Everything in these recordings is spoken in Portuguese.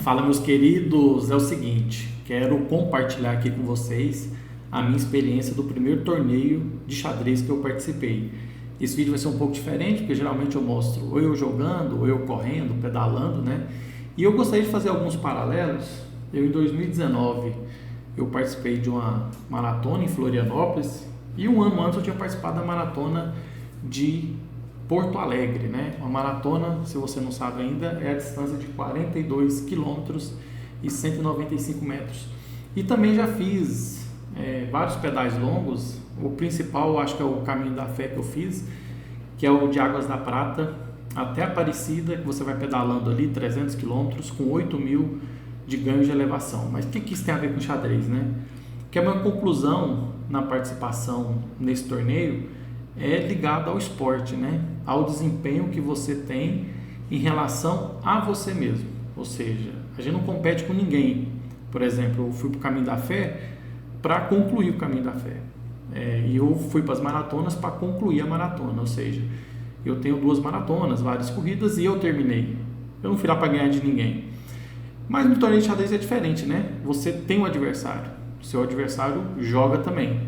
Fala, meus queridos, é o seguinte, quero compartilhar aqui com vocês a minha experiência do primeiro torneio de xadrez que eu participei. Esse vídeo vai ser um pouco diferente, porque geralmente eu mostro ou eu jogando, ou eu correndo, pedalando, né? E eu gostaria de fazer alguns paralelos. Em 2019, eu participei de uma maratona em Florianópolis e um ano antes eu tinha participado da maratona de Porto Alegre, né? Uma maratona, se você não sabe ainda, é a distância de 42 quilômetros e 195 metros. E também já fiz vários pedais longos. O principal, acho que é o Caminho da Fé que eu fiz, que é o de Águas da Prata até Aparecida, que você vai pedalando ali 300 quilômetros com 8.000 de ganho de elevação. Mas o que isso tem a ver com xadrez, né? Que a minha conclusão na participação nesse torneio é ligado ao esporte, né? Ao desempenho que você tem em relação a você mesmo. Ou seja, a gente não compete com ninguém. Por exemplo, eu fui para o Caminho da Fé para concluir o Caminho da Fé. E eu fui para as maratonas para concluir a maratona. Ou seja, eu tenho 2 maratonas, várias corridas e eu terminei. Eu não fui lá para ganhar de ninguém. Mas no torneio de xadrez é diferente, né? Você tem um adversário. O seu adversário joga também.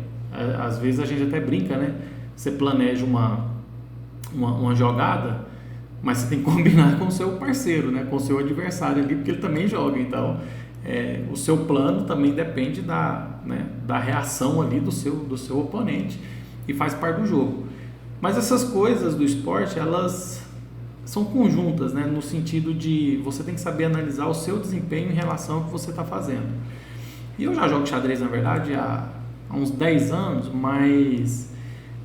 Às vezes a gente até brinca, né? Você planeja uma jogada, mas você tem que combinar com o seu parceiro, né? Com o seu adversário ali, porque ele também joga. Então, o seu plano também depende da reação ali do seu oponente e faz parte do jogo. Mas essas coisas do esporte, elas são conjuntas, né? No sentido de você tem que saber analisar o seu desempenho em relação ao que você está fazendo. E eu já jogo xadrez, na verdade, há uns 10 anos, mas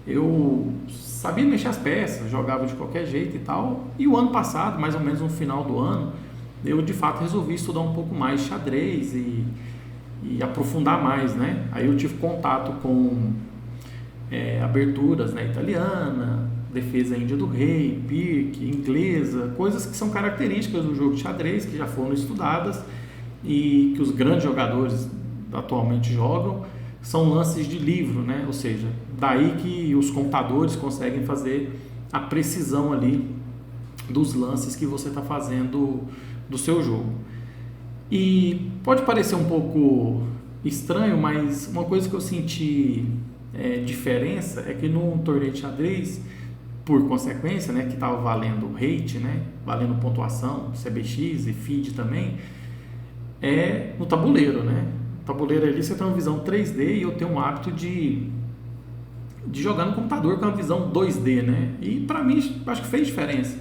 eu sabia mexer as peças, jogava de qualquer jeito e tal. E o ano passado, mais ou menos no final do ano, eu de fato resolvi estudar um pouco mais xadrez e aprofundar mais, né? Aí eu tive contato com aberturas, né, italiana, defesa índia do rei, pirque, inglesa, coisas que são características do jogo de xadrez, que já foram estudadas e que os grandes jogadores atualmente jogam. São lances de livro, né? Ou seja, daí que os computadores conseguem fazer a precisão ali dos lances que você está fazendo do seu jogo. E pode parecer um pouco estranho, mas uma coisa que eu senti diferença é que no torneio de xadrez, por consequência, né, que estava valendo rate, né, valendo pontuação, CBX e FIDE também, é no tabuleiro, né? Tabuleiro ali você tem uma visão 3D e eu tenho um hábito de jogar no computador com uma visão 2D, né? E para mim acho que fez diferença.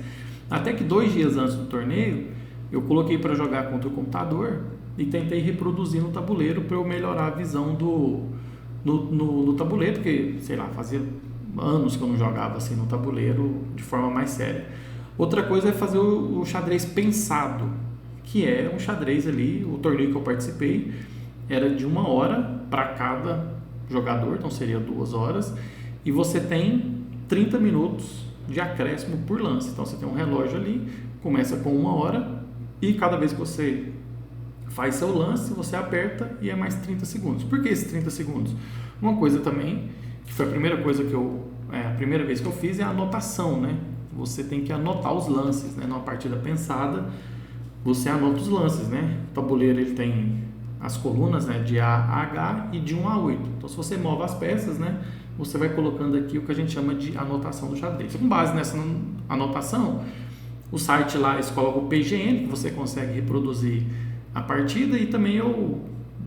Até que 2 dias antes do torneio eu coloquei para jogar contra o computador e tentei reproduzir no tabuleiro para eu melhorar a visão no tabuleiro, porque, sei lá, fazia anos que eu não jogava assim no tabuleiro de forma mais séria. Outra coisa é fazer o xadrez pensado, que é um xadrez ali, o torneio que eu participei era de 1 hora para cada jogador, então seria 2 horas, e você tem 30 minutos de acréscimo por lance. Então você tem um relógio ali, começa com 1 hora, e cada vez que você faz seu lance, você aperta e é mais 30 segundos. Por que esses 30 segundos? Uma coisa também, que foi a primeira coisa a primeira vez que eu fiz, é a anotação, né? Você tem que anotar os lances, né? Numa partida pensada, você anota os lances, né? O tabuleiro ele tem as colunas, né, de A a H e de 1 a 8. Então, se você move as peças, né, você vai colocando aqui o que a gente chama de anotação do xadrez. Com base nessa anotação, o site lá coloca o PGN, que você consegue reproduzir a partida, e também eu,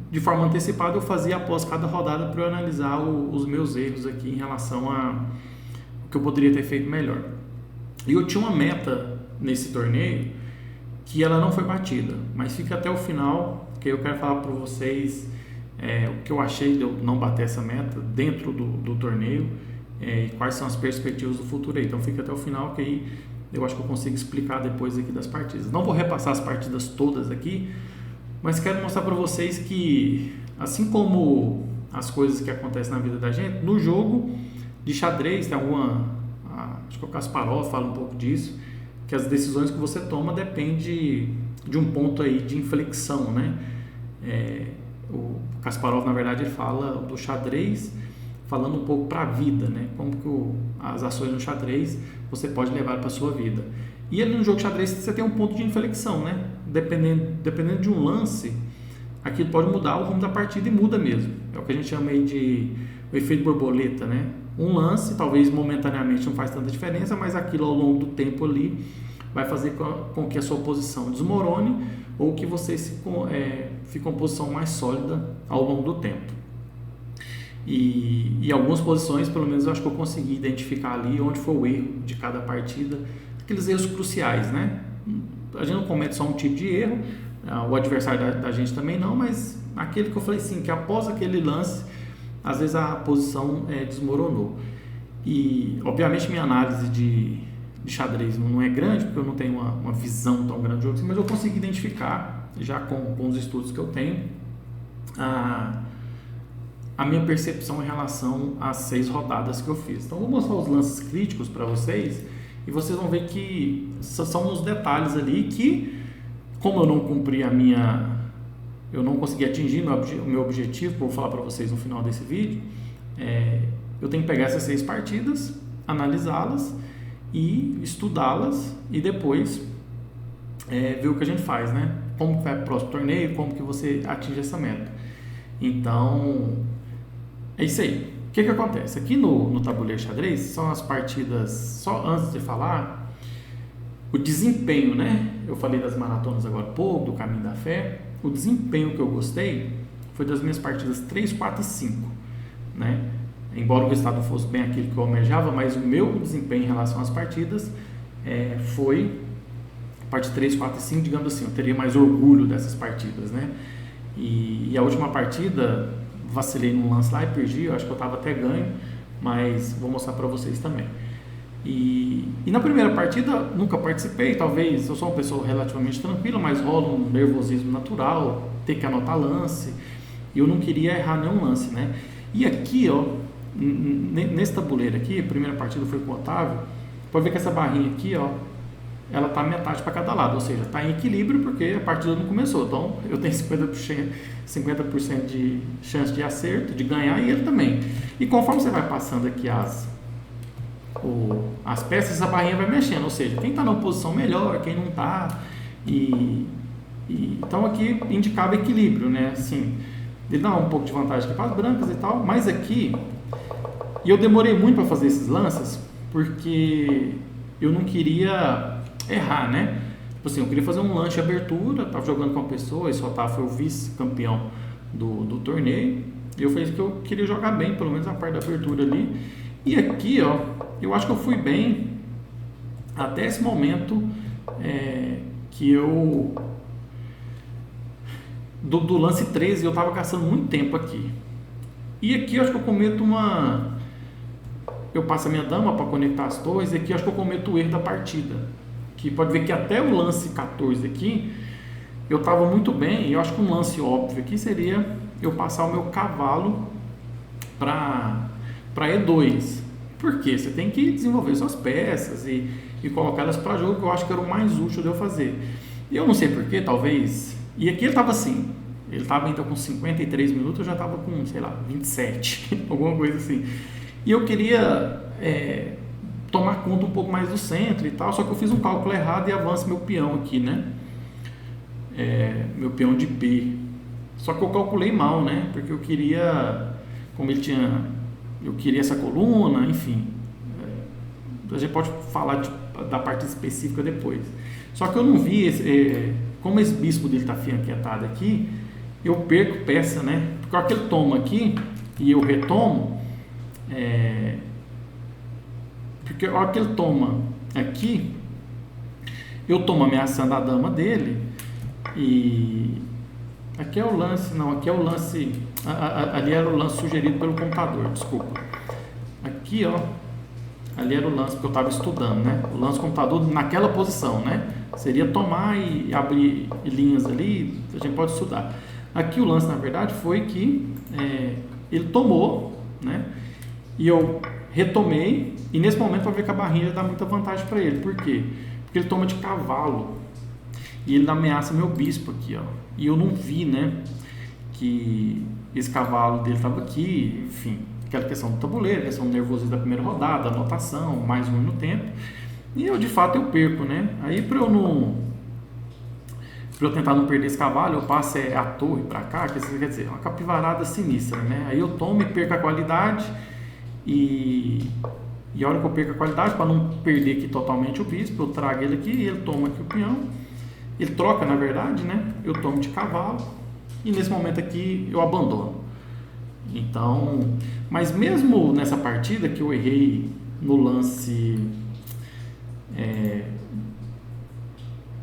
de forma antecipada, eu fazia após cada rodada para eu analisar os meus erros aqui em relação a o que eu poderia ter feito melhor. E eu tinha uma meta nesse torneio que ela não foi batida, mas fica até o final, que eu quero falar para vocês o que eu achei de eu não bater essa meta dentro do torneio e quais são as perspectivas do futuro aí. Então fica até o final, que aí eu acho que eu consigo explicar depois aqui das partidas. Não vou repassar as partidas todas aqui, mas quero mostrar para vocês que, assim como as coisas que acontecem na vida da gente, no jogo de xadrez tem acho que o Kasparov fala um pouco disso, que as decisões que você toma depende de um ponto aí de inflexão, né? O Kasparov, na verdade, ele fala do xadrez falando um pouco para a vida, né? Como que as ações no xadrez você pode levar para a sua vida. E ali no jogo de xadrez você tem um ponto de inflexão, né? dependendo de um lance, aquilo pode mudar o rumo da partida e muda mesmo. É o que a gente chama aí de o efeito borboleta, né? Um lance, talvez momentaneamente não faz tanta diferença, mas aquilo ao longo do tempo ali vai fazer com que a sua posição desmorone ou que você fique uma posição mais sólida ao longo do tempo. E algumas posições, pelo menos eu acho que eu consegui identificar ali onde foi o erro de cada partida, aqueles erros cruciais, né? A gente não comete só um tipo de erro, o adversário da gente também não, mas aquele que eu falei assim, que após aquele lance, às vezes a posição desmoronou. E obviamente minha análise de xadrez não é grande, porque eu não tenho uma visão tão grande do jogo, mas eu consegui identificar, já com os estudos que eu tenho, a minha percepção em relação às 6 rodadas que eu fiz. Então, eu vou mostrar os lances críticos para vocês e vocês vão ver que são uns detalhes ali que, como eu não cumpri eu não consegui atingir o meu objetivo, vou falar para vocês no final desse vídeo, eu tenho que pegar essas 6 partidas, analisá-las e estudá-las e depois ver o que a gente faz, né? Como vai para o próximo torneio, como que você atinge essa meta. Então, é isso aí. O que acontece? Aqui no tabuleiro xadrez, são as partidas, só antes de falar, o desempenho, né? Eu falei das maratonas agora há pouco, do Caminho da Fé. O desempenho que eu gostei foi das minhas partidas 3, 4 e 5, né? Embora o resultado não fosse bem aquilo que eu almejava, mas o meu desempenho em relação às partidas foi a parte 3, 4 e 5, digamos assim, eu teria mais orgulho dessas partidas, né? E a última partida, vacilei num lance lá e perdi, eu acho que eu estava até ganho, mas vou mostrar para vocês também. E na primeira partida, nunca participei, talvez eu sou uma pessoa relativamente tranquila, mas rola um nervosismo natural, ter que anotar lance, e eu não queria errar nenhum lance, né? E aqui, ó, nesse tabuleiro aqui, a primeira partida foi com o Otávio, pode ver que essa barrinha aqui, ó, ela está metade para cada lado, ou seja, está em equilíbrio porque a partida não começou, então eu tenho 50% de chance de acerto, de ganhar, e ele também. E conforme você vai passando aqui as peças, a barrinha vai mexendo, ou seja, quem está numa posição melhor, quem não está, então aqui indicava equilíbrio, né? Assim, ele dá um pouco de vantagem aqui para as brancas e tal, mas aqui, e eu demorei muito para fazer esses lances, porque eu não queria errar, né? Tipo assim, eu queria fazer um lance de abertura, tava jogando com uma pessoa, e só foi o vice-campeão do torneio, e eu falei que eu queria jogar bem, pelo menos a parte da abertura ali. E aqui, ó, eu acho que eu fui bem até esse momento que eu do lance 13, eu tava gastando muito tempo aqui. E aqui eu acho que eu cometo eu passo a minha dama para conectar as torres, e aqui eu acho que eu cometo o erro da partida. Que pode ver que até o lance 14 aqui, eu estava muito bem, e eu acho que um lance óbvio aqui seria eu passar o meu cavalo para E2. Por quê? Você tem que desenvolver suas peças e colocá-las para jogo, que eu acho que era o mais útil de eu fazer. E eu não sei porquê, talvez... E aqui ele estava assim, ele estava então com 53 minutos, eu já estava com, sei lá, 27, alguma coisa assim. E eu queria tomar conta um pouco mais do centro e tal, só que eu fiz um cálculo errado e avanço meu peão aqui, né? Meu peão de B. Só que eu calculei mal, né? Porque eu queria, eu queria essa coluna, enfim. A gente pode falar da parte específica depois. Só que eu não vi, como esse bispo dele está afianquetado aqui, eu perco peça, né? Porque a hora que ele toma aqui e eu retomo, porque a hora que ele toma aqui, eu tomo ameaçando a dama dele, e aqui é o lance, não, aqui é o lance, ali era o lance sugerido pelo computador, desculpa. Aqui, ó, ali era o lance que eu estava estudando, né? O lance computador naquela posição, né? Seria tomar e abrir linhas ali, a gente pode estudar. Aqui o lance, na verdade, foi que ele tomou, né? E eu retomei, e nesse momento vai ver que a barrinha dá muita vantagem para ele. Por quê? Porque ele toma de cavalo, e ele ameaça meu bispo aqui, ó. E eu não vi, né, que esse cavalo dele estava aqui, enfim, aquela questão do tabuleiro, questão do nervosismo da primeira rodada, anotação, mais um no tempo, e eu de fato eu perco, né? Aí para eu para eu tentar não perder esse cavalo, eu passo a torre para cá, quer dizer, uma capivarada sinistra, né? Aí eu tomo e perco a qualidade e a hora que eu perco a qualidade, para não perder aqui totalmente o bispo, eu trago ele aqui, ele toma aqui o peão, ele troca na verdade, né? Eu tomo de cavalo e nesse momento aqui eu abandono. Então, mas mesmo nessa partida que eu errei no lance,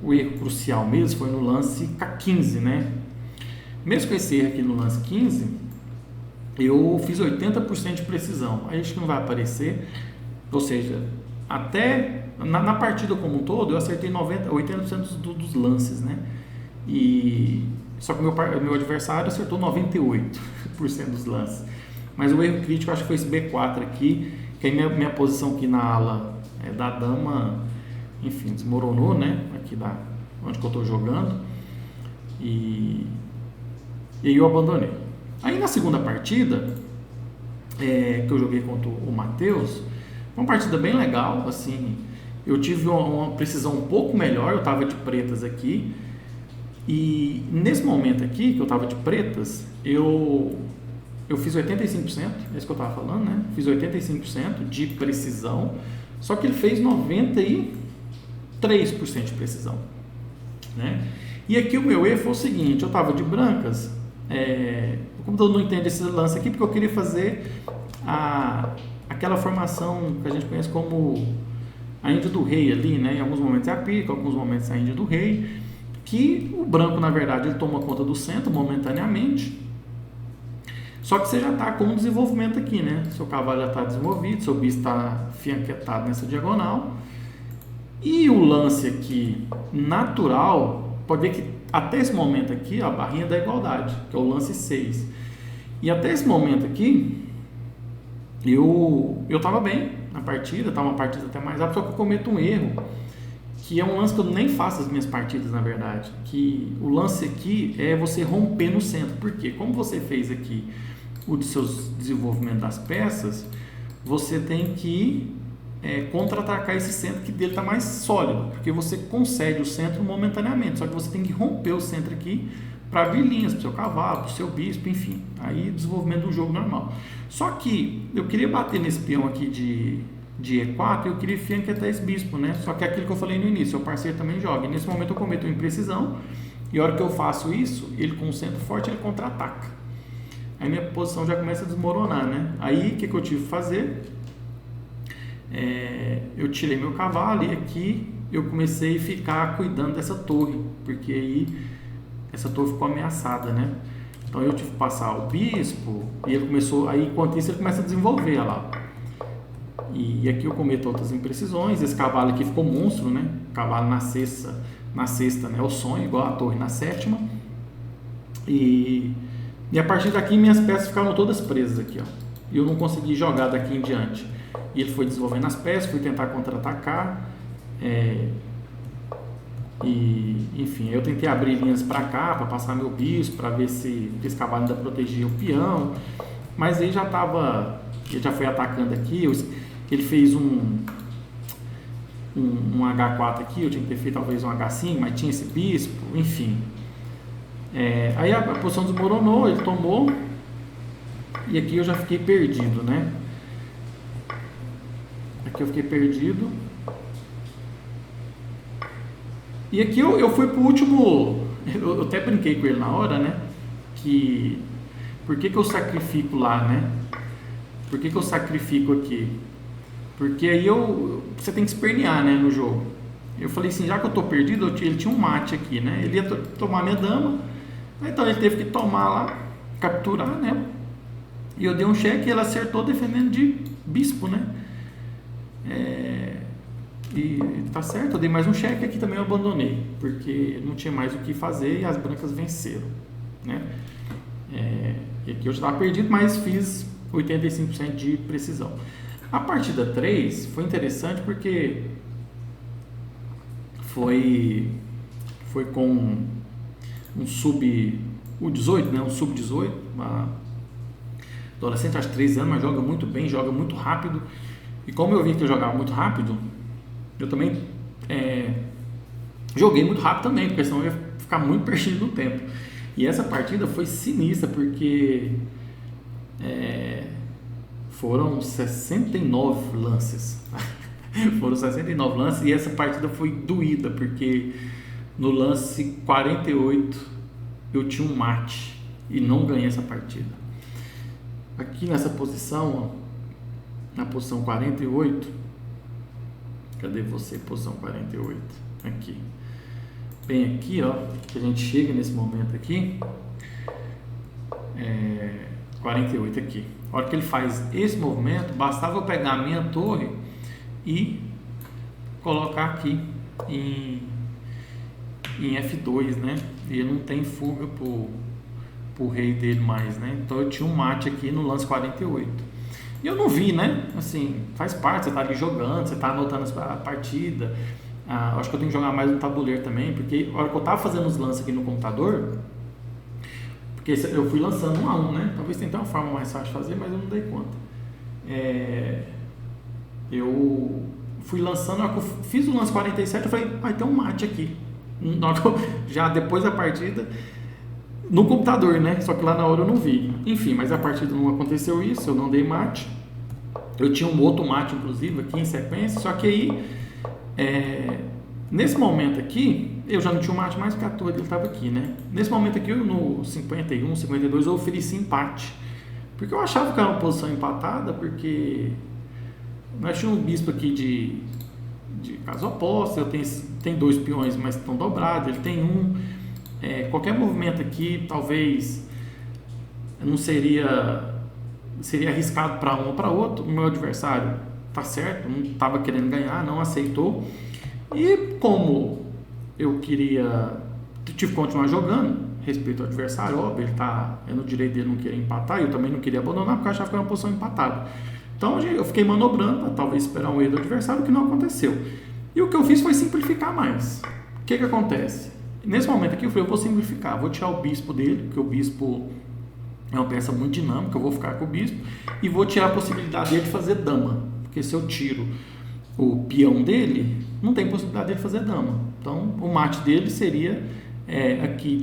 o erro crucial mesmo foi no lance K15, né? Mesmo com esse erro aqui no lance 15, eu fiz 80% de precisão. Aí acho que não vai aparecer, ou seja, até na partida como um todo eu acertei 80% dos lances, né? Só que o meu adversário acertou 98% dos lances. Mas o erro crítico acho que foi esse B4 aqui, que aí minha posição aqui na ala da dama, enfim, desmoronou, né? Aqui onde que eu estou jogando. E aí eu abandonei. Aí na segunda partida, que eu joguei contra o Matheus, uma partida bem legal, assim, eu tive uma precisão um pouco melhor, eu estava de pretas aqui, e nesse momento aqui, que eu estava de pretas, eu fiz 85%, é isso que eu estava falando, né? Fiz 85% de precisão, só que ele fez 93% de precisão, né? E aqui o meu erro foi o seguinte, eu estava de brancas, o computador não entende esse lance aqui, porque eu queria fazer aquela formação que a gente conhece como a Índia do Rei ali, né? Em alguns momentos é a pica, em alguns momentos é a Índia do Rei, que o branco, na verdade, ele toma conta do centro momentaneamente, só que você já está com um desenvolvimento aqui, né? Seu cavalo já está desenvolvido, seu bispo está fianquetado nessa diagonal, e o lance aqui natural, pode ver que até esse momento aqui, a barrinha da igualdade, que é o lance 6, e até esse momento aqui, eu estava bem na partida, estava uma partida até mais rápida, só que eu cometo um erro, que é um lance que eu nem faço as minhas partidas, na verdade, que o lance aqui é você romper no centro, porque como você fez aqui o dos seus desenvolvimento das peças, você tem que contra-atacar esse centro que dele está mais sólido, porque você concede o centro momentaneamente, só que você tem que romper o centro aqui para abrir linhas para o seu cavalo, para o seu bispo, enfim, aí desenvolvimento do jogo normal. Só que eu queria bater nesse peão aqui de E4, eu queria fianquetar esse bispo, né? Só que é aquilo que eu falei no início, o parceiro também joga, e nesse momento eu cometo uma imprecisão, e a hora que eu faço isso, ele com o centro forte, ele contra-ataca. Aí minha posição já começa a desmoronar, né? Aí o que eu tive que fazer? Eu tirei meu cavalo e aqui eu comecei a ficar cuidando dessa torre, porque aí essa torre ficou ameaçada, né? Então eu tive que passar o bispo e ele começou, aí enquanto isso ele começa a desenvolver lá. E aqui eu cometo outras imprecisões, esse cavalo aqui ficou monstro, né? Cavalo na sexta, né? O sonho, igual a torre na sétima. E a partir daqui minhas peças ficaram todas presas aqui, ó. E eu não consegui jogar daqui em diante. E ele foi desenvolvendo as peças, fui tentar contra-atacar, e enfim, eu tentei abrir linhas para cá, para passar meu bispo, para ver se esse cavalo ainda protegia o peão, mas ele já foi atacando aqui, ele fez um H4 aqui, eu tinha que ter feito talvez um H5, mas tinha esse bispo, enfim. Aí a posição desmoronou, ele tomou, e aqui eu já fiquei perdido, né? Aqui eu fiquei perdido. E aqui eu fui pro último. Eu até brinquei com ele na hora, né? Por que eu sacrifico lá, né? Por que eu sacrifico aqui? Porque aí você tem que espernear, né? No jogo. Eu falei assim, já que eu tô perdido, ele tinha um mate aqui, né? Ele ia tomar minha dama. Então ele teve que tomar lá, capturar, né? E eu dei um cheque e ele acertou defendendo de bispo, né? E tá certo, eu dei mais um cheque, aqui também eu abandonei, porque não tinha mais o que fazer e as brancas venceram, né? E aqui eu já estava perdido, mas fiz 85% de precisão. A partida 3 foi interessante porque foi com um sub-18, né? Um sub-18, uma adolescente, acho que 13 anos, mas joga muito bem, joga muito rápido. E como eu vi que eu jogava muito rápido, eu também joguei muito rápido também, porque senão eu ia ficar muito perdido no tempo. E essa partida foi sinistra, porque foram 69 lances. Foram 69 lances e essa partida foi doída, porque no lance 48 eu tinha um mate e não ganhei essa partida. Aqui nessa posição, ó, na posição 48, cadê você, posição 48? Aqui. Bem aqui, ó, que a gente chega nesse momento aqui, 48 aqui. A hora que ele faz esse movimento, bastava eu pegar a minha torre e colocar aqui em F2, né? E ele não tem fuga pro rei dele mais, né? Então eu tinha um mate aqui no lance 48. E eu não vi, né? Assim, faz parte, você tá ali jogando, você tá anotando a partida. Acho que eu tenho que jogar mais no tabuleiro também, porque a hora que eu tava fazendo os lances aqui no computador, porque eu fui lançando um a um, né? Talvez tenha uma forma mais fácil de fazer, mas eu não dei conta. Eu fui lançando, na hora que eu fiz o lance 47, eu falei, vai ter um mate aqui. Já depois da partida, no computador, né? Só que lá na hora eu não vi. Enfim, mas a partida não aconteceu isso, eu não dei mate. Eu tinha um outro mate, inclusive, aqui em sequência, só que aí, nesse momento aqui, eu já não tinha um mate mais, porque a torre dele estava aqui, né? Nesse momento aqui, no 51, 52, eu ofereci empate. Porque eu achava que era uma posição empatada, porque nós tínhamos um bispo aqui de casa oposta, eu tenho dois peões, mas estão dobrados, ele tem um. Qualquer movimento aqui, talvez, não seria arriscado para um ou para outro. O meu adversário tá certo, não estava querendo ganhar, não aceitou. E como eu tive que continuar jogando, respeito ao adversário, óbvio, ele é no direito dele não querer empatar, eu também não queria abandonar, porque eu achava que era uma posição empatada. Então eu fiquei manobrando para talvez esperar um erro do adversário, que não aconteceu. E o que eu fiz foi simplificar mais. O que acontece? Nesse momento aqui eu falei, eu vou simplificar, vou tirar o bispo dele, porque o bispo é uma peça muito dinâmica, eu vou ficar com o bispo, e vou tirar a possibilidade dele de fazer dama, porque se eu tiro o peão dele, não tem possibilidade dele fazer dama. Então o mate dele seria aqui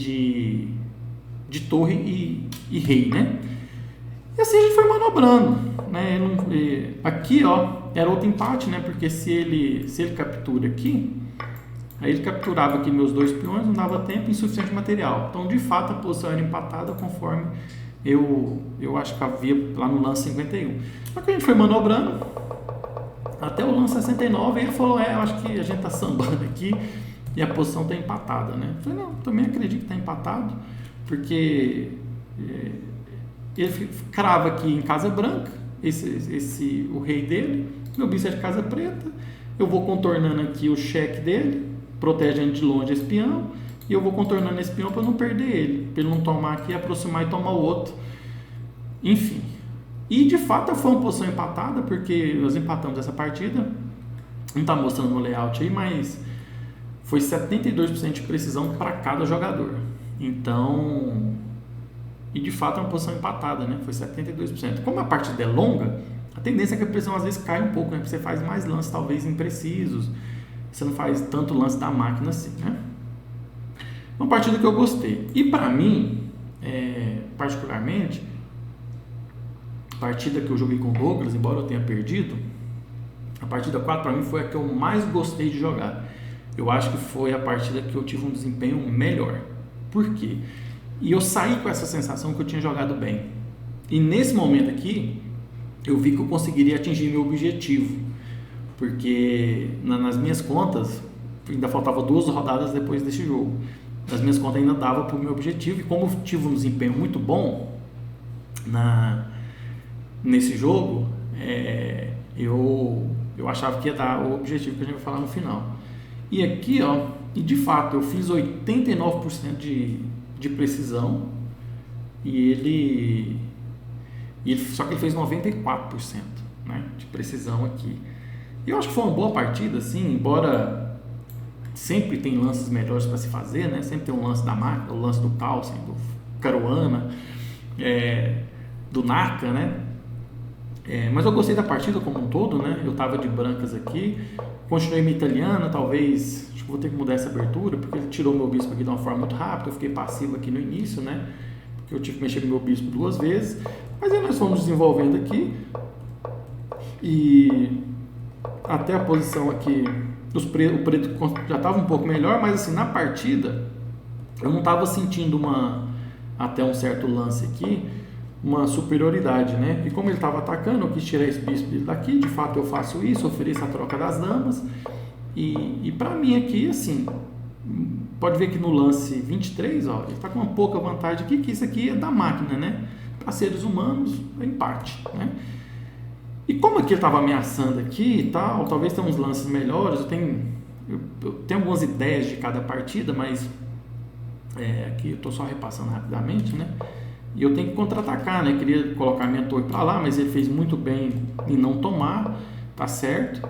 de torre e rei, né? E assim a gente foi manobrando, né? Aqui, ó, era outro empate, né? Porque se ele captura aqui, aí ele capturava aqui meus dois peões, não dava tempo, insuficiente material. Então, de fato, a posição era empatada conforme eu acho que havia lá no lance 51. Só que a gente foi manobrando até o lance 69 e ele falou, eu acho que a gente tá sambando aqui e a posição tá empatada, né? Eu falei, não, também acredito que tá empatado, porque ele crava aqui em casa branca, o rei dele, meu bispo é de casa preta, eu vou contornando aqui o cheque dele, protegendo de longe esse peão, e eu vou contornando esse peão para não perder ele, para ele não tomar aqui, aproximar e tomar o outro. Enfim. E de fato foi uma posição empatada, porque nós empatamos essa partida, não está mostrando no layout aí, mas foi 72% de precisão para cada jogador. Então, e de fato é uma posição empatada, né? Foi 72%. Como a partida é longa, a tendência é que a precisão às vezes cai um pouco, né? Porque você faz mais lances talvez imprecisos, você não faz tanto lance da máquina assim, né? Uma partida que eu gostei. E para mim, particularmente, a partida que eu joguei com o Douglas, embora eu tenha perdido, a partida 4 para mim foi a que eu mais gostei de jogar. Eu acho que foi a partida que eu tive um desempenho melhor. Por quê? E eu saí com essa sensação que eu tinha jogado bem. E nesse momento aqui, eu vi que eu conseguiria atingir meu objetivo. Porque nas minhas contas, ainda faltava 2 rodadas depois desse jogo. Nas minhas contas ainda dava para o meu objetivo. E como eu tive um desempenho muito bom nesse jogo, eu achava que ia dar o objetivo que a gente vai falar no final. E aqui, ó, e de fato, eu fiz 89% de precisão e só que ele fez 94%, né, de precisão aqui. E eu acho que foi uma boa partida, assim, embora sempre tem lances melhores para se fazer, né? Sempre tem um lance da máquina, o lance do Carlsen, do Caruana, do Naka, né? Mas eu gostei da partida como um todo, né? Eu tava de brancas aqui, continuei minha italiana, talvez, acho que vou ter que mudar essa abertura, porque ele tirou meu bispo aqui de uma forma muito rápida, eu fiquei passivo aqui no início, né? Porque eu tive que mexer com meu bispo 2 vezes, mas aí nós fomos desenvolvendo aqui, e até a posição aqui, o preto já estava um pouco melhor, mas assim, na partida, eu não estava sentindo até um certo lance aqui, uma superioridade, né? E como ele estava atacando, eu quis tirar esse bispo daqui, de fato eu faço isso, ofereço a troca das damas, e para mim aqui, assim, pode ver que no lance 23, ó, ele está com uma pouca vantagem aqui, que isso aqui é da máquina, né? Para seres humanos, é empate, né? E como aqui ele estava ameaçando aqui e tal, talvez tenha uns lances melhores, eu tenho algumas ideias de cada partida, mas aqui eu estou só repassando rapidamente, né? E eu tenho que contra-atacar, né? Queria colocar minha torre para lá, mas ele fez muito bem em não tomar, tá certo?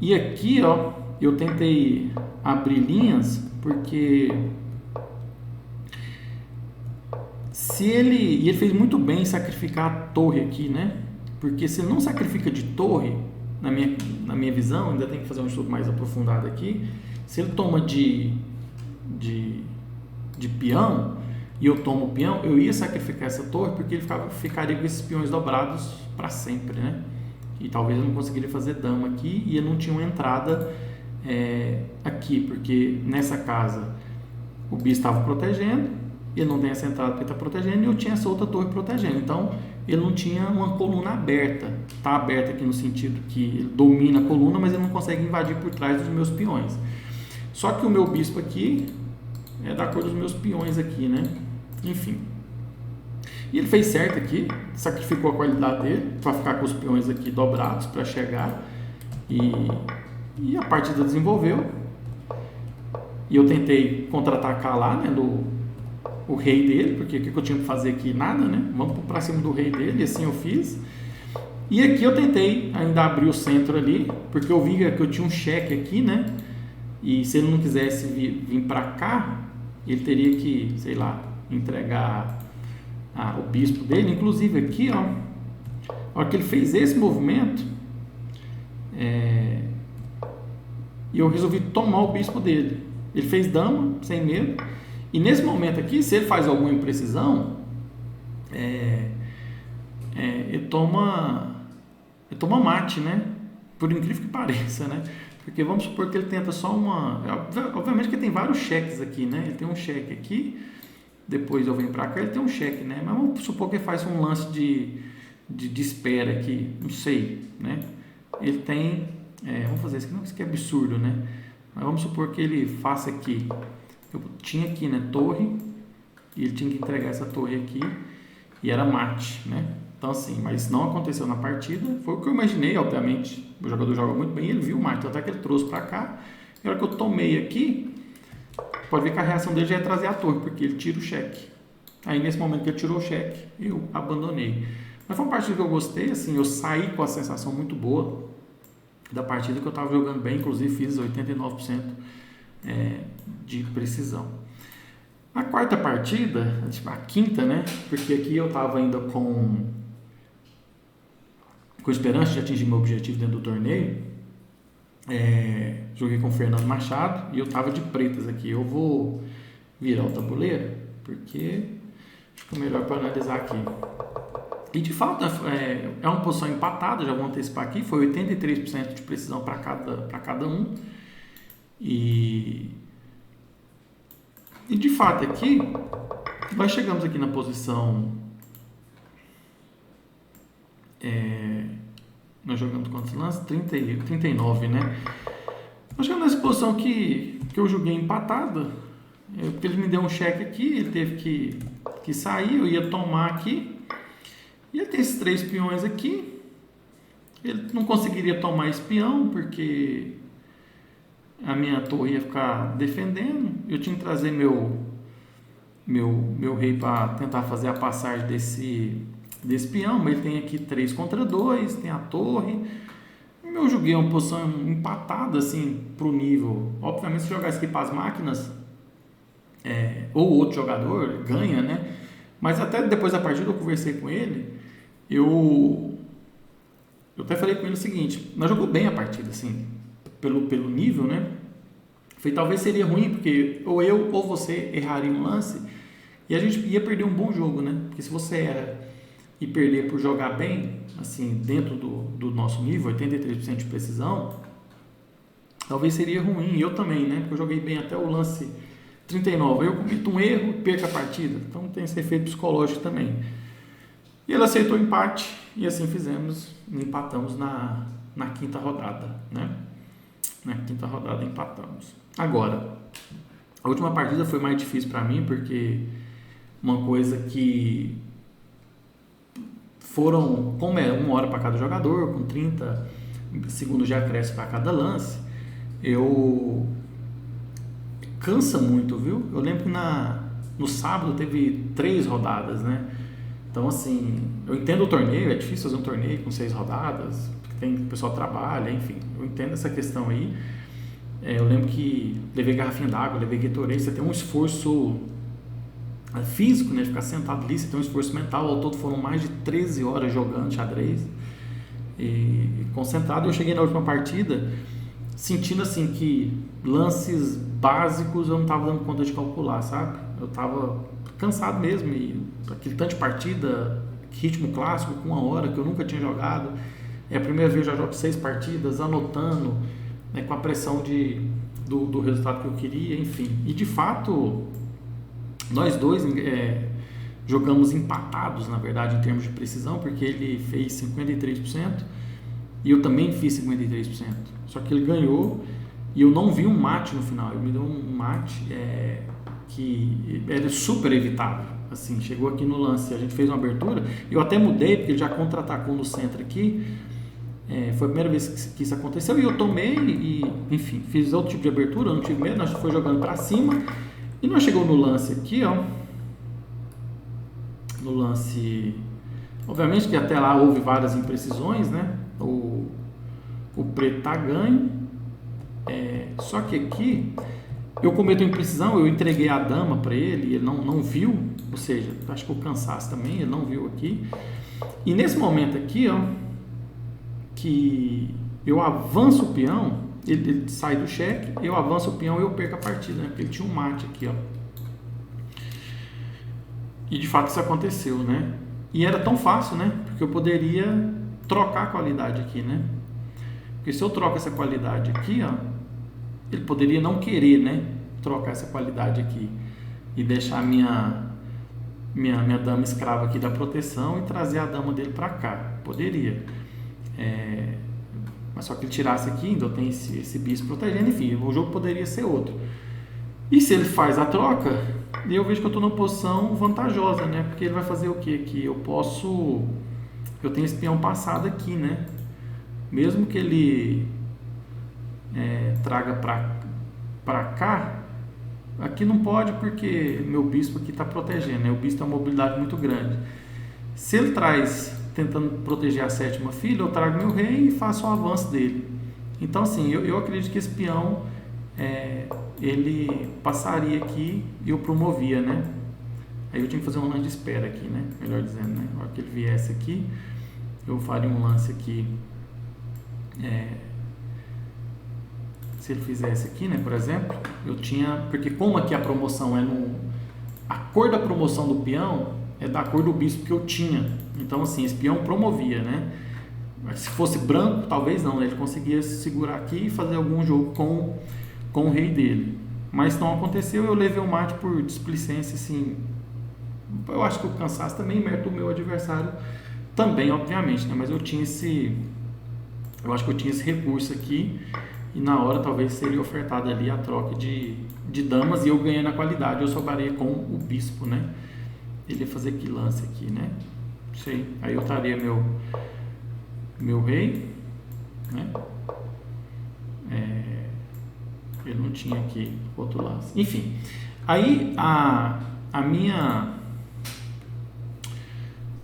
E aqui, ó, eu tentei abrir linhas, porque e ele fez muito bem em sacrificar a torre aqui, né? Porque se ele não sacrifica de torre, na minha visão, ainda tem que fazer um estudo mais aprofundado aqui, se ele toma de peão, e eu tomo o peão, eu ia sacrificar essa torre, porque ele ficaria com esses peões dobrados para sempre, né? E talvez eu não conseguiria fazer dama aqui, e eu não tinha uma entrada aqui, porque nessa casa o bispo estava protegendo, ele não tem essa entrada porque está protegendo, e eu tinha essa outra torre protegendo, então ele não tinha uma coluna aberta, está aberta aqui no sentido que ele domina a coluna, mas ele não consegue invadir por trás dos meus peões. Só que o meu bispo aqui é da cor dos meus peões aqui, né? Enfim. E ele fez certo aqui, sacrificou a qualidade dele para ficar com os peões aqui dobrados para chegar, e a partida desenvolveu. E eu tentei contra-atacar lá, né, o rei dele, porque o que eu tinha que fazer aqui? Nada, né? Vamos para cima do rei dele, e assim eu fiz. E aqui eu tentei ainda abrir o centro ali, porque eu vi que eu tinha um cheque aqui, né? E se ele não quisesse vir para cá, ele teria que, sei lá, entregar o bispo dele. Inclusive aqui, ó, a hora que ele fez esse movimento, e eu resolvi tomar o bispo dele. Ele fez dama, sem medo. E nesse momento aqui, se ele faz alguma imprecisão, ele toma mate, né? Por incrível que pareça, né? Porque vamos supor que ele tenta só obviamente que ele tem vários cheques aqui, né? Ele tem um cheque aqui, depois eu venho para cá, ele tem um cheque, né? Mas vamos supor que ele faz um lance de espera aqui, não sei, né? Ele tem, vamos fazer isso aqui, não, isso aqui é absurdo, né? Mas vamos supor que ele faça aqui, eu tinha aqui, né, torre, e ele tinha que entregar essa torre aqui, e era mate, né? Então assim, mas não aconteceu na partida, foi o que eu imaginei, obviamente, o jogador joga muito bem, ele viu o mate, até que ele trouxe para cá, e a hora que eu tomei aqui, pode ver que a reação dele já é trazer a torre, porque ele tira o cheque. Aí nesse momento que ele tirou o cheque, eu abandonei. Mas foi uma partida que eu gostei, assim, eu saí com a sensação muito boa da partida, que eu estava jogando bem, inclusive fiz 89% de precisão. A quarta partida, a quinta, né? Porque aqui eu estava ainda com esperança de atingir meu objetivo dentro do torneio. Joguei com o Fernando Machado e eu estava de pretas aqui. Eu vou virar o tabuleiro, porque acho que é melhor para analisar aqui. E de fato é uma posição empatada, já vou antecipar aqui, foi 83% de precisão para cada um. E de fato aqui, nós chegamos aqui na posição, nós jogamos quantos lances? 39, né? Nós chegamos nessa posição que eu joguei empatada, porque ele me deu um cheque aqui, ele teve que sair, eu ia tomar aqui, e ele tem esses 3 peões aqui, ele não conseguiria tomar esse peão, porque a minha torre ia ficar defendendo, eu tinha que trazer meu rei para tentar fazer a passagem desse peão, mas ele tem aqui 3 contra 2, tem a torre. Eu joguei uma posição empatada assim pro nível. Obviamente, se jogar isso aqui para as máquinas, ou outro jogador ganha, né? Mas até depois da partida eu conversei com ele, eu eu até falei com ele o seguinte, nós jogou bem a partida, assim, pelo nível, né? Falei, talvez seria ruim, porque ou eu ou você erraria um lance e a gente ia perder um bom jogo, né? Porque se você erra e perder por jogar bem, assim, dentro do nosso nível, 83% de precisão, talvez seria ruim. Eu também, né? Porque eu joguei bem até o lance 39. Eu cometo um erro e perco a partida. Então tem esse efeito psicológico também. E ele aceitou o empate e assim fizemos. Empatamos na quinta rodada, né? Na quinta rodada empatamos. Agora, a última partida foi mais difícil para mim, porque uma coisa que foram, como é 1 hora para cada jogador, com 30 segundos de acréscimo para cada lance, cansa muito, viu? Eu lembro que no sábado teve 3 rodadas, né? Então, assim, eu entendo o torneio, é difícil fazer um torneio com 6 rodadas, porque o pessoal trabalha, enfim, eu entendo essa questão aí. Eu lembro que levei garrafinha d'água, levei Gatorade, você tem um esforço físico, né, de ficar sentado ali, você tem um esforço mental, ao todo foram mais de 13 horas jogando xadrez e concentrado. Eu cheguei na última partida sentindo assim que lances básicos eu não estava dando conta de calcular, sabe? Eu estava cansado mesmo, e aquele tanto de partida, ritmo clássico com 1 hora que eu nunca tinha jogado, é a primeira vez que eu já jogo 6 partidas, anotando, né, com a pressão do resultado que eu queria, enfim. E de fato nós dois jogamos empatados, na verdade, em termos de precisão, porque ele fez 53% e eu também fiz 53%. Só que ele ganhou e eu não vi um mate no final. Ele me deu um mate que era super evitável. Assim, chegou aqui no lance, a gente fez uma abertura, eu até mudei, porque ele já contra-atacou no centro aqui. Foi a primeira vez que isso aconteceu e eu tomei e, enfim, fiz outro tipo de abertura, não tive medo, nós foi jogando para cima. E nós chegou no lance aqui, ó. No lance, obviamente que até lá houve várias imprecisões, né? O preto tá ganho. Só que aqui eu cometo uma imprecisão, eu entreguei a dama para ele, ele não viu, ou seja, acho que o cansaço também, ele não viu aqui. E nesse momento aqui, ó, que eu avanço o peão, ele sai do cheque, eu avanço o peão e eu perco a partida, né? Porque ele tinha um mate aqui, ó. E de fato isso aconteceu, né? E era tão fácil, né? Porque eu poderia trocar a qualidade aqui, né? Porque se eu troco essa qualidade aqui, ó, ele poderia não querer, né? Trocar essa qualidade aqui e deixar a minha dama escrava aqui da proteção e trazer a dama dele para cá. Poderia. Mas só que ele tirasse aqui, ainda eu tenho esse bispo protegendo, enfim, o jogo poderia ser outro. E se ele faz a troca, eu vejo que eu estou numa posição vantajosa, né? Porque ele vai fazer o quê? Que eu tenho esse peão passado aqui, né? Mesmo que ele traga para cá, aqui não pode porque meu bispo aqui está protegendo, né? O bispo tem uma mobilidade muito grande. Se ele traz tentando proteger a 7ª filha, eu trago meu rei e faço o avanço dele. Então, assim, eu acredito que esse peão, ele passaria aqui e eu promovia, né? Aí eu tinha que fazer um lance de espera aqui, né? Melhor dizendo, né? Na hora que ele viesse aqui, eu faria um lance aqui. Se ele fizesse aqui, né? Por exemplo, eu tinha... Porque como aqui a promoção a cor da promoção do peão é da cor do bispo que eu tinha. Então, assim, esse peão promovia, né? Mas se fosse branco, talvez não, né? Ele conseguia segurar aqui e fazer algum jogo com o rei dele. Mas não aconteceu, eu levei o mate por displicência, assim. Eu acho que o cansaço também mérito o meu adversário também, obviamente, né? Mas eu acho que eu tinha esse recurso aqui e na hora talvez seria ofertada ali a troca de damas e eu ganhei na qualidade, eu sobraria com o bispo, né? Ele ia fazer que lance aqui, né? Sei. Aí eu traria meu rei, né? Ele não tinha aqui outro lance. Enfim, aí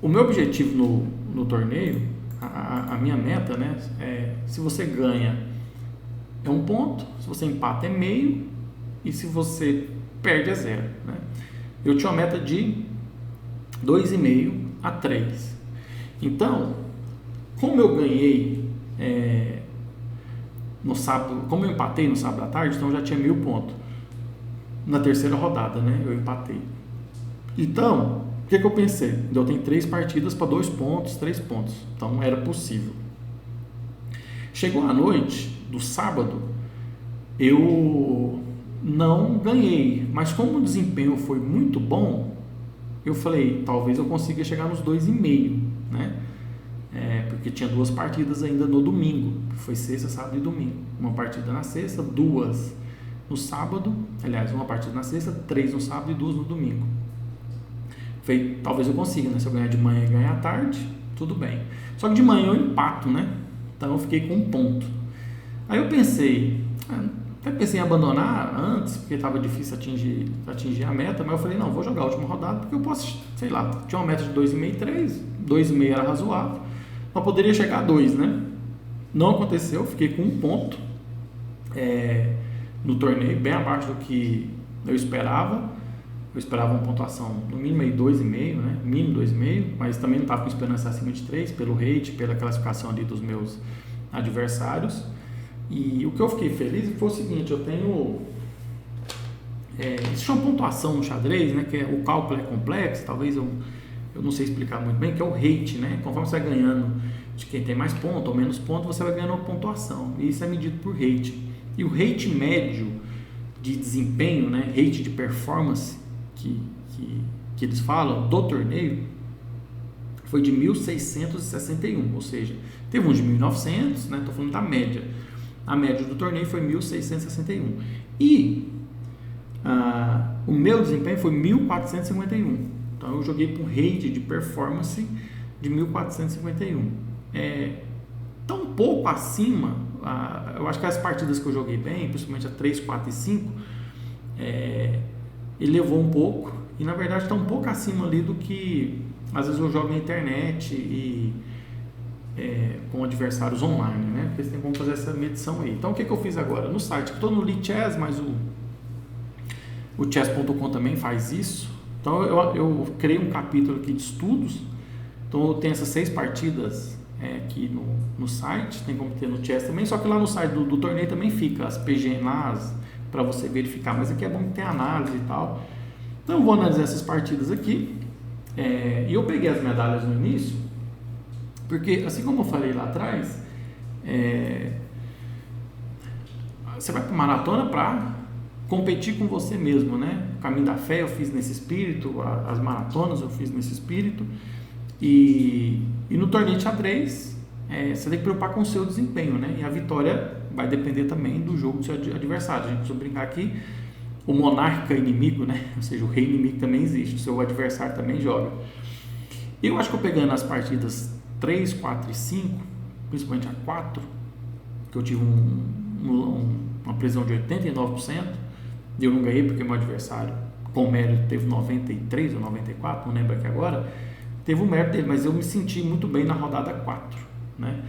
o meu objetivo no torneio, a minha meta, né? Se você ganha é 1 ponto, se você empata é meio e se você perde é 0, né? Eu tinha uma meta de 2,5 a 3. Então, Como eu ganhei no sábado, como eu empatei no sábado à tarde, então já tinha 1.000 pontos. Na terceira rodada, né? Eu empatei. Então, o que eu pensei? Eu tenho 3 partidas para 2 pontos, 3 pontos. Então era possível. Chegou a noite do sábado, eu não ganhei, mas como o desempenho foi muito bom, eu falei, talvez eu consiga chegar nos 2,5, né? Porque tinha 2 partidas ainda no domingo, que foi sexta, sábado e domingo. Uma partida na sexta, 2 no sábado, aliás, uma partida na sexta, 3 no sábado e 2 no domingo. Falei, talvez eu consiga, né? Se eu ganhar de manhã e ganhar à tarde, tudo bem. Só que de manhã eu empato, né? Então eu fiquei com 1 ponto. Aí eu pensei, até pensei em abandonar antes, porque estava difícil atingir a meta, mas eu falei, não, vou jogar a última rodada, porque eu posso, sei lá, tinha uma meta de 2,5, 3, 2,5 era razoável, mas poderia chegar a 2, né? Não aconteceu, fiquei com 1 ponto no torneio, bem abaixo do que eu esperava. Eu esperava uma pontuação no mínimo aí 2,5, né? Mínimo 2,5, mas também não estava com esperança acima de 3, pelo rate, pela classificação ali dos meus adversários. E o que eu fiquei feliz foi o seguinte, eu tenho... existe uma pontuação no xadrez, né? Que o cálculo é complexo, talvez eu não sei explicar muito bem, que é o rate, né? Conforme você vai ganhando de quem tem mais ponto ou menos ponto, você vai ganhando uma pontuação. E isso é medido por rate. E o rate médio de desempenho, né? Rate de performance, que eles falam do torneio, foi de 1.661, ou seja, teve um de 1.900, né? Estou falando da média. A média do torneio foi 1.661. E o meu desempenho foi 1.451. Então eu joguei com rate de performance de 1.451. Tão um pouco acima, eu acho que as partidas que eu joguei bem, principalmente a 3, 4 e 5, ele levou um pouco, e na verdade está um pouco acima ali do que às vezes eu jogo na internet e com adversários online, né? Porque você tem como fazer essa medição aí. Então o que eu fiz agora? No site, estou no Lichess, mas o chess.com também faz isso. Então eu criei um capítulo aqui de estudos. Então eu tenho essas 6 partidas aqui no site, tem como ter no chess também, só que lá no site do torneio também fica as PGM lá, para você verificar, mas aqui é bom que tem análise e tal. Então eu vou analisar essas partidas aqui, e eu peguei as medalhas no início, porque assim como eu falei lá atrás, você vai para maratona para competir com você mesmo, né? O Caminho da Fé eu fiz nesse espírito, as maratonas eu fiz nesse espírito, e no torneio de xadrez você tem que preocupar com o seu desempenho, né? E a vitória vai depender também do jogo do seu adversário. A gente precisa brincar aqui, o monarca inimigo, né? Ou seja, o rei inimigo também existe, o seu adversário também joga. Eu acho que eu pegando as partidas 3, 4 e 5, principalmente a 4, que eu tive uma precisão de 89%, e eu não ganhei porque meu adversário, com mérito, teve 93 ou 94, não lembro aqui agora, teve o mérito dele, mas eu me senti muito bem na rodada 4, né?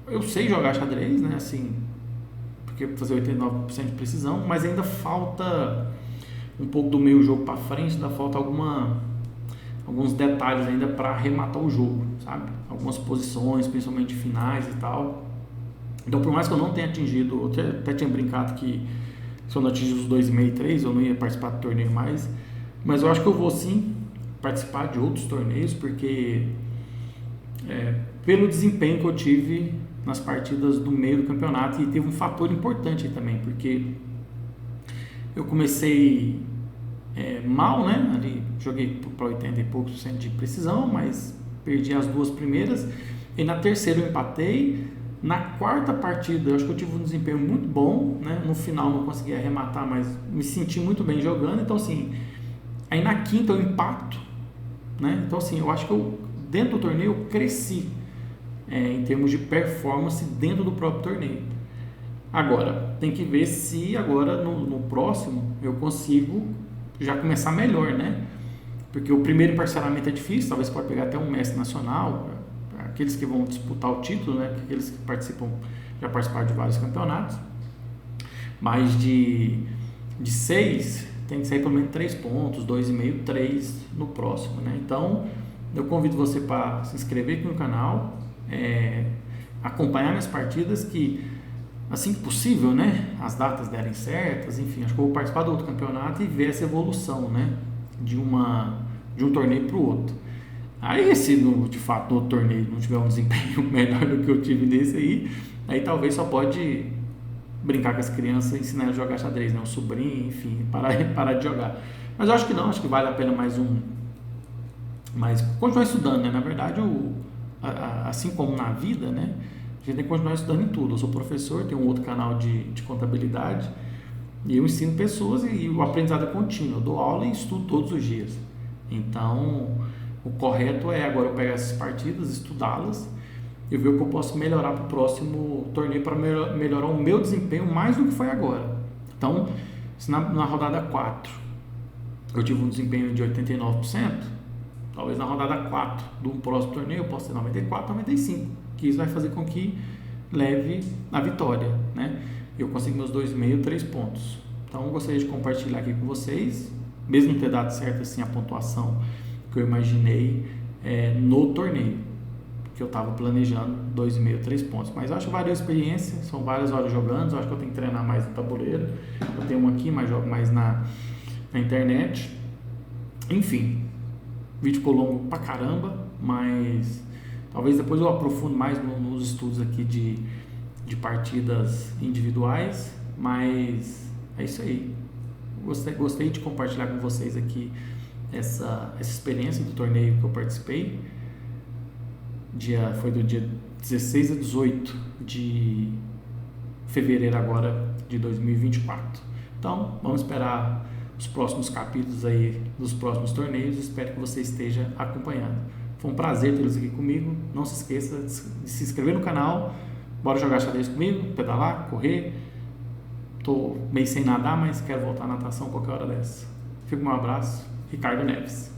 Eu sei jogar xadrez, né? Assim, porque fazer 89% de precisão, mas ainda falta um pouco do meio jogo para frente, ainda falta alguns detalhes ainda para arrematar o jogo, sabe? Algumas posições, principalmente finais e tal. Então, por mais que eu não tenha atingido, eu até tinha brincado que se eu não atingir os 2,5, 3, eu não ia participar do torneio mais, mas eu acho que eu vou sim participar de outros torneios, porque pelo desempenho que eu tive nas partidas do meio do campeonato, e teve um fator importante aí também, porque eu comecei mal, né? Ali joguei para 80 e poucos por cento de precisão, mas perdi as 2 primeiras, e na terceira eu empatei. Na quarta partida eu acho que eu tive um desempenho muito bom, né? No final não consegui arrematar, mas me senti muito bem jogando. Então assim, aí na quinta eu empato, né? Então assim, eu acho que dentro do torneio eu cresci em termos de performance dentro do próprio torneio. Agora, tem que ver se agora no próximo eu consigo já começar melhor, né? Porque o primeiro parcelamento é difícil, talvez você pode pegar até um mestre nacional, aqueles que vão disputar o título, né? Aqueles que já participaram de vários campeonatos, mas de 6 tem que sair pelo menos 3 pontos, 2,5, 3 no próximo, né? Então eu convido você para se inscrever aqui no canal, acompanhar minhas partidas, que assim que possível, né, as datas derem certas, enfim, acho que eu vou participar do outro campeonato e ver essa evolução, né, de um torneio para o outro. Aí se de fato no outro torneio não tiver um desempenho melhor do que eu tive nesse aí talvez só pode brincar com as crianças, ensinar a jogar xadrez, né, o sobrinho, enfim, parar de jogar. Mas eu acho que não, acho que vale a pena mas continuar estudando, né? Na verdade, assim como na vida, né? A gente tem que continuar estudando em tudo. Eu sou professor, tenho um outro canal de contabilidade e eu ensino pessoas e o aprendizado é contínuo. Eu dou aula e estudo todos os dias. Então, o correto é agora eu pegar essas partidas, estudá-las e ver o que eu posso melhorar para o próximo torneio para melhorar o meu desempenho mais do que foi agora. Então, se na rodada 4 eu tive um desempenho de 89%, talvez na rodada 4 do próximo torneio eu possa ter 94, 95, que isso vai fazer com que leve a vitória, né? Eu consegui meus 2,5, 3 pontos. Então eu gostaria de compartilhar aqui com vocês, mesmo não ter dado certo assim a pontuação que eu imaginei no torneio, que eu estava planejando 2,5, 3 pontos. Mas eu acho que vale a experiência, são várias horas jogando, eu acho que eu tenho que treinar mais no tabuleiro. Eu tenho um aqui, mas jogo mais na internet. Enfim, o vídeo ficou longo pra caramba, mas talvez depois eu aprofundo mais nos estudos aqui de partidas individuais, mas é isso aí. Gostei de compartilhar com vocês aqui essa experiência do torneio que eu participei. Foi do dia 16 a 18 de fevereiro agora de 2024. Então, vamos esperar os próximos capítulos aí dos próximos torneios. Espero que você esteja acompanhando. Foi um prazer tê-los aqui comigo. Não se esqueça de se inscrever no canal. Bora jogar xadrez comigo, pedalar, correr. Tô meio sem nadar, mas quero voltar à natação qualquer hora dessa. Fica um abraço. Ricardo Neves.